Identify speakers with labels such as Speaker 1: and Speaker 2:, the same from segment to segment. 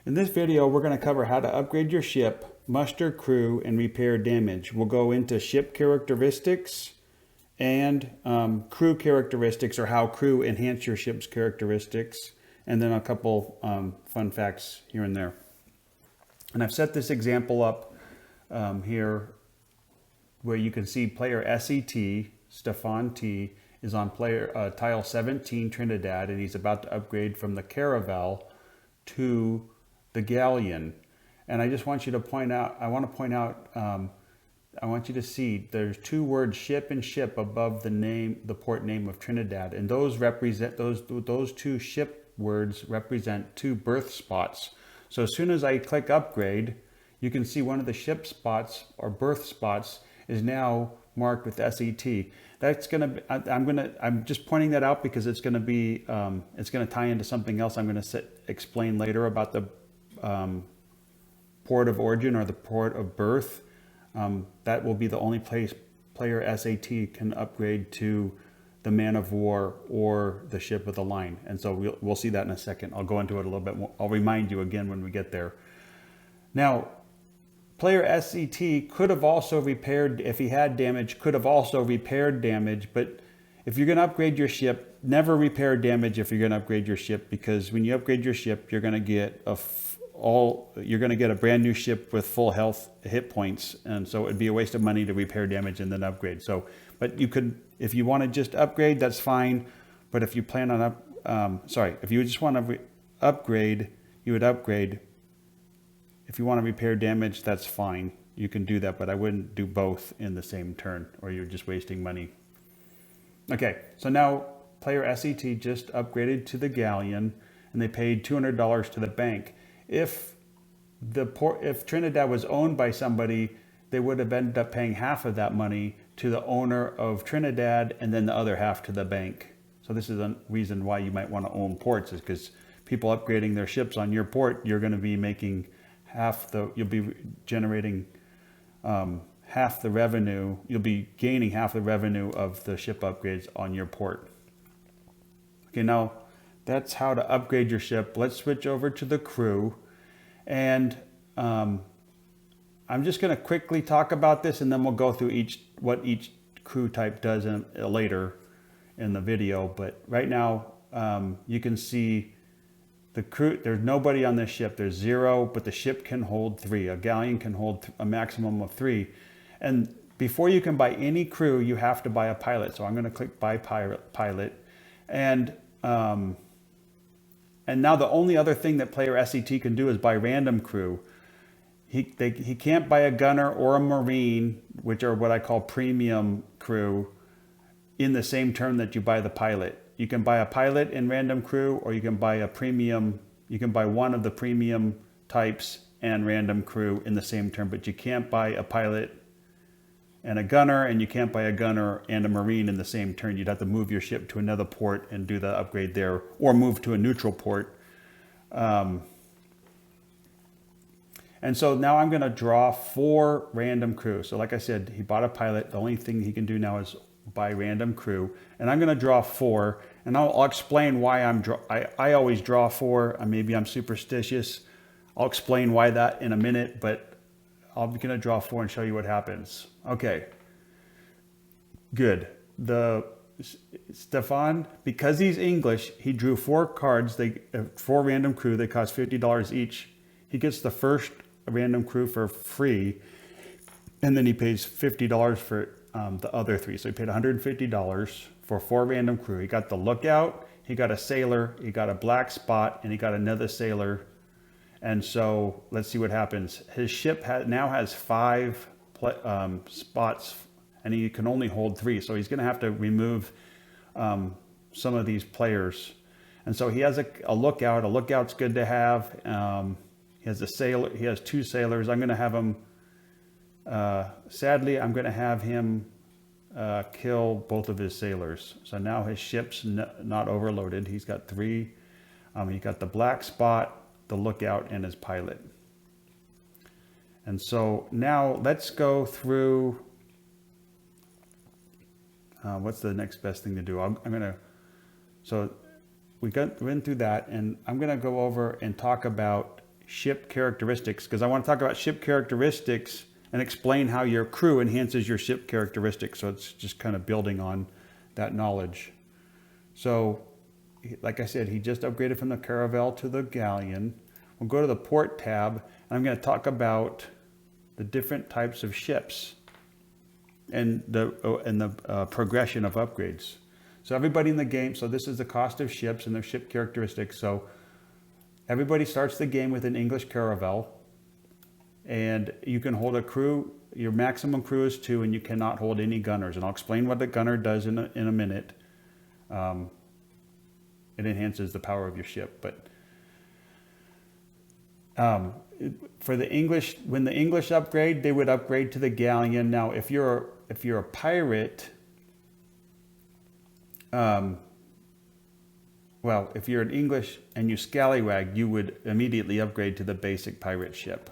Speaker 1: In this video, we're going to cover how to upgrade your ship, muster crew, and repair damage. We'll go into ship characteristics and crew characteristics, or how crew enhance your ship's characteristics, and then a couple fun facts here and there. And I've set this example up here where you can see player SET, Stefan T, is on player tile 17 Trinidad, and he's about to upgrade from the Caravel to the Galleon. And I just want you to point out, I want you to see there's two words, ship and ship, above the name, the port name of Trinidad, and those represent, those two ship words represent two berth spots. So as soon as I click upgrade, you can see one of the ship spots or berth spots is now marked with SET. That's gonna, I'm just pointing that out because it's gonna be, it's gonna tie into something else I'm gonna explain later about the port of origin or the port of berth. That will be the only place player SAT can upgrade to the man of war or the ship of the line. And so we'll see that in a second. I'll go into it a little bit more. I'll remind you again when we get there. Now, player SET could have also repaired, if he had damage, could have also repaired damage. But if you're going to upgrade your ship, never repair damage if you're going to upgrade your ship, because when you upgrade your ship, you're going to get a brand new ship with full health hit points, and so it'd be a waste of money to repair damage and then upgrade. So, but you could, if you want to just upgrade, that's fine. But if you plan on if you just want to upgrade, you would upgrade. If you want to repair damage, that's fine. You can do that, but I wouldn't do both in the same turn, or you're just wasting money. Okay, so now player SET just upgraded to the Galleon, and they paid $200 to the bank. If Trinidad was owned by somebody, they would have ended up paying half of that money to the owner of Trinidad, and then the other half to the bank. So this is a reason why you might want to own ports, is because people upgrading their ships on your port, you're going to be making you'll be generating half the revenue. You'll be gaining half the revenue of the ship upgrades on your port. Okay, now that's how to upgrade your ship. Let's switch over to the crew. And I'm just going to quickly talk about this, and then we'll go through what each crew type does later in the video. But right now, you can see the crew, there's nobody on this ship. There's 0, but the ship can hold 3. A galleon can hold a maximum of 3. And before you can buy any crew, you have to buy a pilot. So I'm going to click buy pilot. And now the only other thing that player SET can do is buy random crew. He can't buy a gunner or a marine, which are what I call premium crew, in the same turn that you buy the pilot. You can buy a pilot in random crew, or you can buy a premium. You can buy one of the premium types and random crew in the same turn, but you can't buy a pilot and a gunner, and you can't buy a gunner and a marine in the same turn. You'd have to move your ship to another port and do the upgrade there, or move to a neutral port. And so now I'm going to draw 4 random crew. So like I said, he bought a pilot. The only thing he can do now is buy random crew. And I'm going to draw 4. And I'll explain why I always draw 4. Maybe I'm superstitious. I'll explain why that in a minute, but I'm going to draw 4 and show you what happens. Okay. Good. Stefan, because he's English, he drew 4 cards. 4 random crew. They cost $50 each. He gets the first random crew for free, and then he pays $50 for the other 3. So he paid $150 for 4 random crew. He got the lookout, he got a sailor, he got a black spot, and he got another sailor. And so let's see what happens. His ship now has 5 spots, and he can only hold 3. So he's going to have to remove some of these players. And so he has a lookout. A lookout's good to have. He has a sailor. He has 2 sailors. I'm going to have him. Sadly, I'm going to have him kill both of his sailors. So now his ship's not overloaded. He's got 3. He got the black spot, the lookout, and his pilot. And so now let's go through. What's the next best thing to do? So we went through that, and I'm going to go over and talk about ship characteristics, because I want to talk about ship characteristics and explain how your crew enhances your ship characteristics. So it's just kind of building on that knowledge. So, like I said, he just upgraded from the Caravel to the Galleon. We'll go to the port tab, and I'm going to talk about the different types of ships and the progression of upgrades. So everybody in the game, so this is the cost of ships and their ship characteristics. So everybody starts the game with an English Caravel, and you can hold a crew. Your maximum crew is 2, and you cannot hold any gunners. And I'll explain what the gunner does in a minute. It enhances the power of your ship. But for the English, when the English upgrade, they would upgrade to the Galleon. Now, if you're a pirate, well, if you're an English and you scallywag, you would immediately upgrade to the basic pirate ship.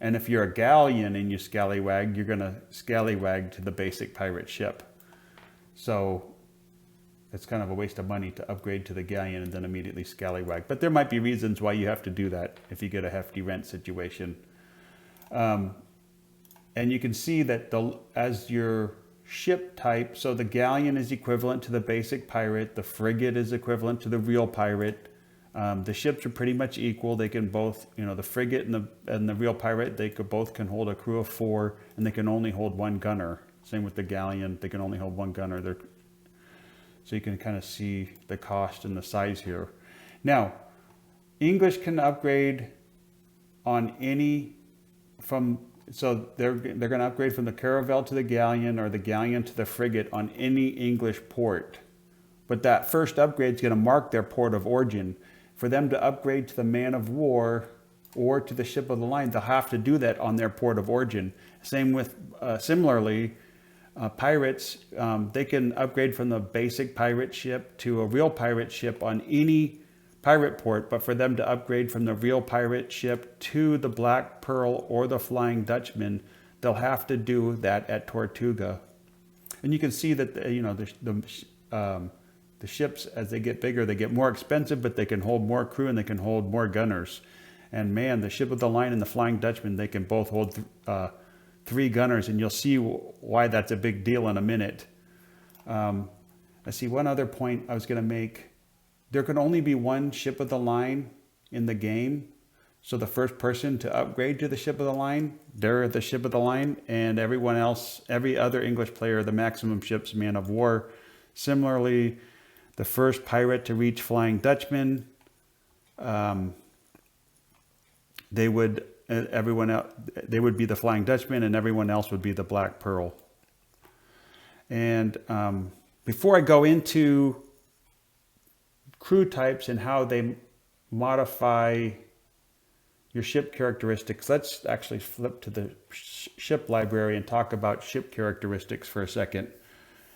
Speaker 1: And if you're a galleon and you scallywag, you're going to scallywag to the basic pirate ship. So it's kind of a waste of money to upgrade to the galleon and then immediately scallywag. But there might be reasons why you have to do that if you get a hefty rent situation. And you can see that as your ship type, so the galleon is equivalent to the basic pirate, the frigate is equivalent to the real pirate. The ships are pretty much equal. They can both, the frigate and the real pirate, they both can hold a crew of 4, and they can only hold 1 gunner. Same with the galleon, they can only hold 1 gunner. So you can kind of see the cost and the size here. Now, English can upgrade on so they're going to upgrade from the Caravel to the Galleon, or the Galleon to the frigate on any English port. But that first upgrade is going to mark their port of origin. For them to upgrade to the man of war or to the ship of the line, they'll have to do that on their port of origin. Same with, similarly, pirates, they can upgrade from the basic pirate ship to a real pirate ship on any pirate port, but for them to upgrade from the real pirate ship to the Black Pearl or the Flying Dutchman, they'll have to do that at Tortuga. And you can see that the ships, as they get bigger, they get more expensive, but they can hold more crew and they can hold more gunners. And man, the ship of the line and the Flying Dutchman, they can both hold 3 gunners, and you'll see why that's a big deal in a minute. I see one other point I was going to make. There can only be 1 ship of the line in the game. So the first person to upgrade to the ship of the line, they're the ship of the line, and everyone else, every other English player, the maximum ship's man of war. Similarly, the first pirate to reach Flying Dutchman, they would be the Flying Dutchman, and everyone else would be the Black Pearl. And before I go into crew types and how they modify your ship characteristics, let's actually flip to the ship library and talk about ship characteristics for a second.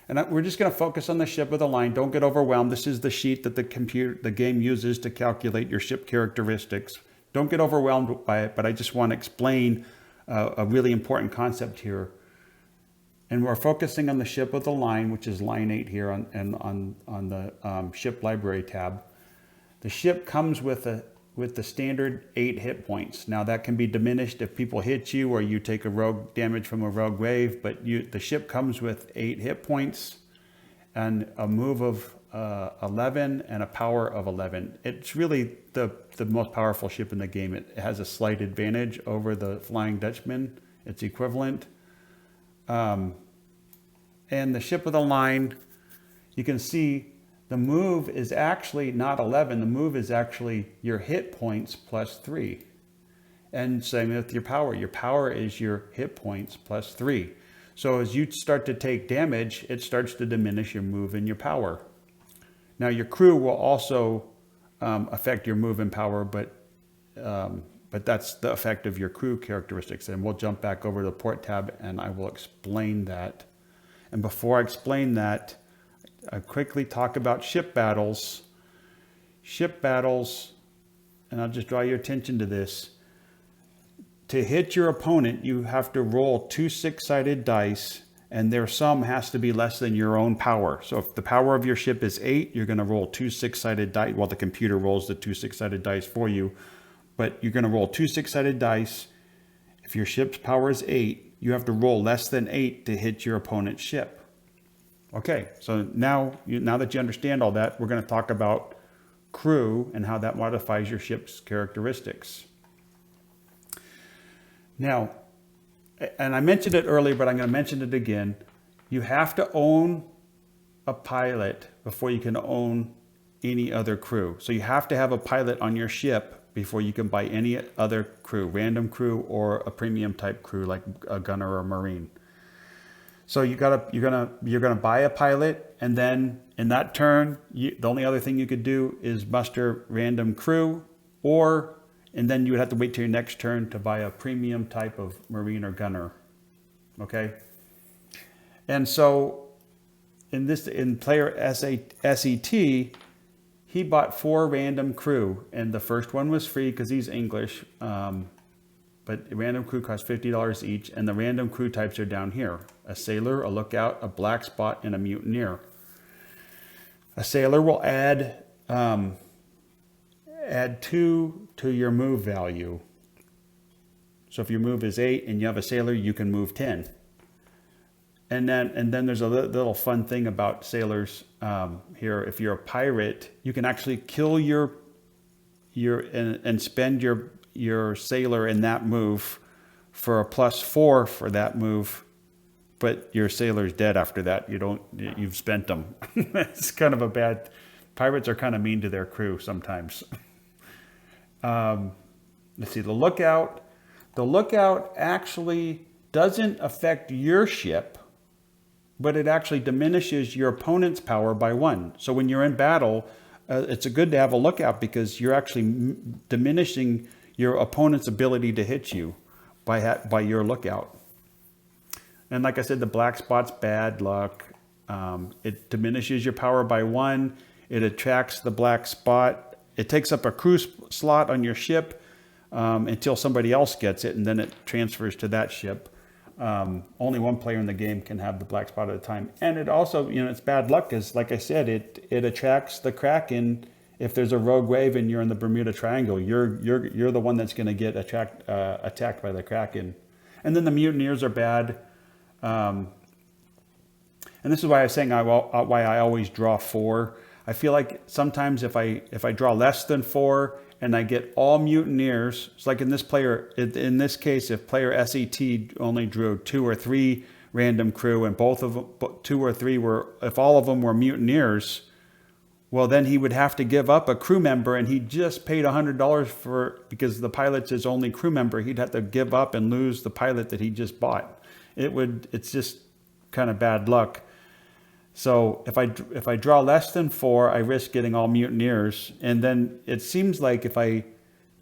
Speaker 1: And we're just going to focus on the ship of the line. Don't get overwhelmed. This is the sheet that the game uses to calculate your ship characteristics. Don't get overwhelmed by it, but I just want to explain a really important concept here. And we're focusing on the ship of the line, which is line 8 here on the ship library tab. The ship comes with the standard 8 hit points. Now that can be diminished if people hit you or you take a rogue damage from a rogue wave, but the ship comes with 8 hit points and a move of 11 and a power of 11. It's really the most powerful ship in the game. It has a slight advantage over the Flying Dutchman. It's equivalent. And the ship of the line, you can see the move is actually not 11. The move is actually your hit points plus 3. And same with your power. Your power is your hit points plus 3. So as you start to take damage, it starts to diminish your move and your power. Now your crew will also affect your move and power, but that's the effect of your crew characteristics. And we'll jump back over to the port tab and I will explain that. And before I explain that, I quickly talk about ship battles. Ship battles, and I'll just draw your attention to this. To hit your opponent, you have to roll 2 6-sided dice, and their sum has to be less than your own power. So if the power of your ship is 8, you're going to roll 2 6-sided dice, while the computer rolls the 2 6-sided dice for you. but you're going to roll 2 6-sided dice. If your ship's power is 8, you have to roll less than 8 to hit your opponent's ship. Okay, so now that you understand all that, we're going to talk about crew and how that modifies your ship's characteristics. Now, and I mentioned it earlier, but I'm going to mention it again. You have to own a pilot before you can own any other crew. So you have to have a pilot on your ship before you can buy any other crew, random crew or a premium type crew like a gunner or a marine. So you're gonna buy a pilot, and then in that turn, the only other thing you could do is muster random crew, and then you would have to wait till your next turn to buy a premium type of marine or gunner. Okay, and so in player SET, he bought 4 random crew, and the first one was free because he's English. But random crew costs $50 each, and the random crew types are down here: a sailor, a lookout, a black spot, and a mutineer. A sailor will add 2 to your move value. So if your move is 8 and you have a sailor, you can move 10. And then there's a little fun thing about sailors here. If you're a pirate, you can actually kill and spend your sailor in that move for a +4 for that move, but your sailor's dead after that. You've spent them. It's kind of a bad. Pirates are kind of mean to their crew sometimes. Let's see, the lookout. The lookout actually doesn't affect your ship, but it actually diminishes your opponent's power by 1. So when you're in battle, it's good to have a lookout because you're actually diminishing your opponent's ability to hit you by your lookout. And like I said, the black spot's bad luck. It diminishes your power by 1. It attracts the black spot. It takes up a crew slot on your ship until somebody else gets it, and then it transfers to that ship. Only one player in the game can have the black spot at a time. And it also, it's bad luck because, like I said, it attracts the Kraken. If there's a rogue wave and you're in the Bermuda Triangle, you're the one that's going to get attacked by the Kraken. And then the mutineers are bad. And this is why I was saying why I always draw 4. I feel like sometimes if I draw less than 4 and I get all mutineers, it's like in this case, if player SET only drew 2 or 3 random crew and both of them, 2 or 3 if all of them were mutineers, well, then he would have to give up a crew member, and he just paid $100 because the pilot's his only crew member. He'd have to give up and lose the pilot that he just bought. It's just kind of bad luck. So if I draw less than 4, I risk getting all mutineers. And then it seems like if I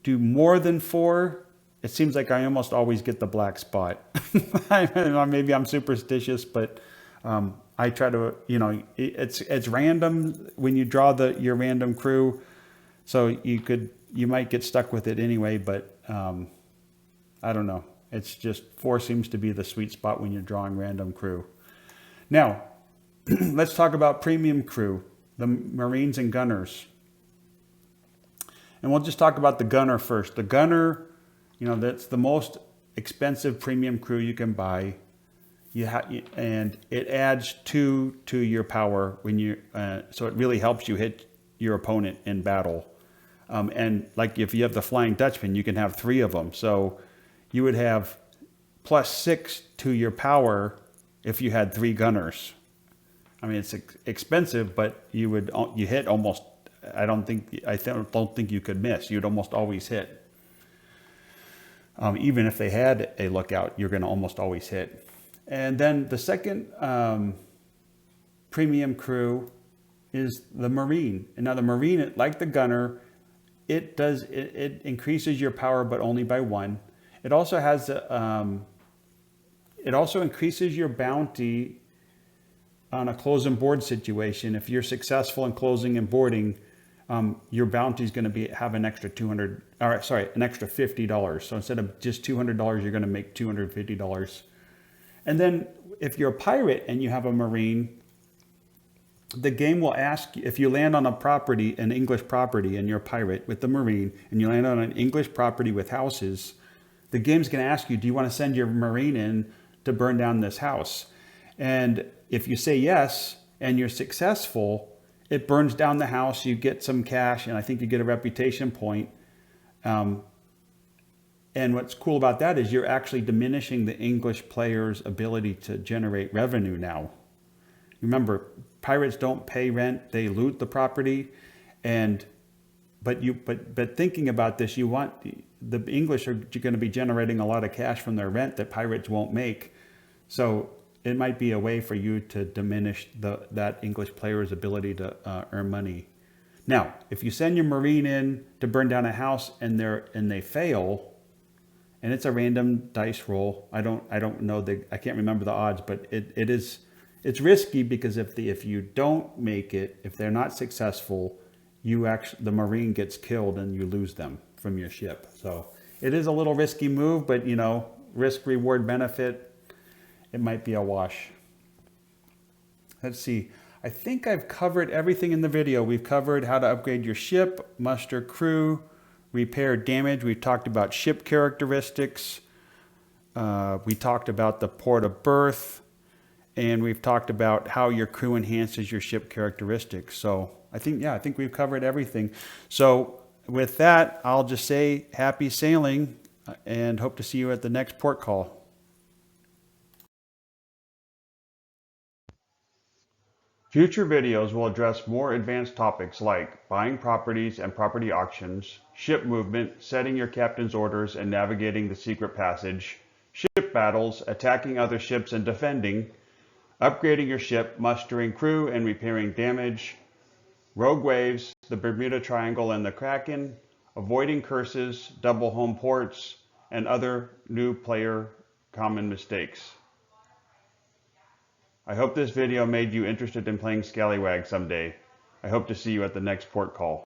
Speaker 1: do more than 4, it seems like I almost always get the black spot. Maybe I'm superstitious, but I try to, it's random when you draw your random crew. So you might get stuck with it anyway, but I don't know. It's just 4 seems to be the sweet spot when you're drawing random crew. Now, let's talk about premium crew, the Marines and Gunners. And we'll just talk about the Gunner first. The Gunner, that's the most expensive premium crew you can buy. And it adds 2 to your power so it really helps you hit your opponent in battle. And like if you have the Flying Dutchman, you can have 3 of them. So you would have +6 to your power if you had 3 gunners. I mean, it's expensive, but you hit almost. I don't think you could miss. You'd almost always hit. Even if they had a lookout, you're going to almost always hit. And then the second premium crew is the Marine. And now the Marine, like the Gunner, it increases your power, but only by 1. It also has it also increases your bounty on a close and board situation. If you're successful in closing and boarding, your bounty is going to have an extra an extra $50. So instead of just $200, you're going to make $250. And then if you're a pirate and you have a Marine, the game will ask if you land on a property, an English property, and you're a pirate with the Marine, and you land on an English property with houses, the game's going to ask you, do you want to send your Marine in to burn down this house? And if you say yes, and you're successful, it burns down the house, you get some cash, and I think you get a reputation point. And what's cool about that is you're actually diminishing the English player's ability to generate revenue now. Remember, pirates don't pay rent; they loot the property, but thinking about this, you want the English are going to be generating a lot of cash from their rent that pirates won't make. So it might be a way for you to diminish that English player's ability to earn money. Now, if you send your Marine in to burn down a house and they fail, and it's a random dice roll. I don't know I can't remember the odds, but it's risky because if you don't make it, if they're not successful, the Marine gets killed and you lose them from your ship. So it is a little risky move, but risk reward benefit, it might be a wash. Let's see. I think I've covered everything in the video. We've covered how to upgrade your ship, muster crew, repair damage. We've talked about ship characteristics. We talked about the port of birth, and we've talked about how your crew enhances your ship characteristics. So I think we've covered everything. So with that, I'll just say happy sailing and hope to see you at the next port call. Future videos will address more advanced topics like buying properties and property auctions, ship movement, setting your captain's orders and navigating the secret passage, ship battles, attacking other ships and defending, upgrading your ship, mustering crew and repairing damage, rogue waves, the Bermuda Triangle and the Kraken, avoiding curses, double home ports, and other new player common mistakes. I hope this video made you interested in playing Scalawags someday. I hope to see you at the next port call.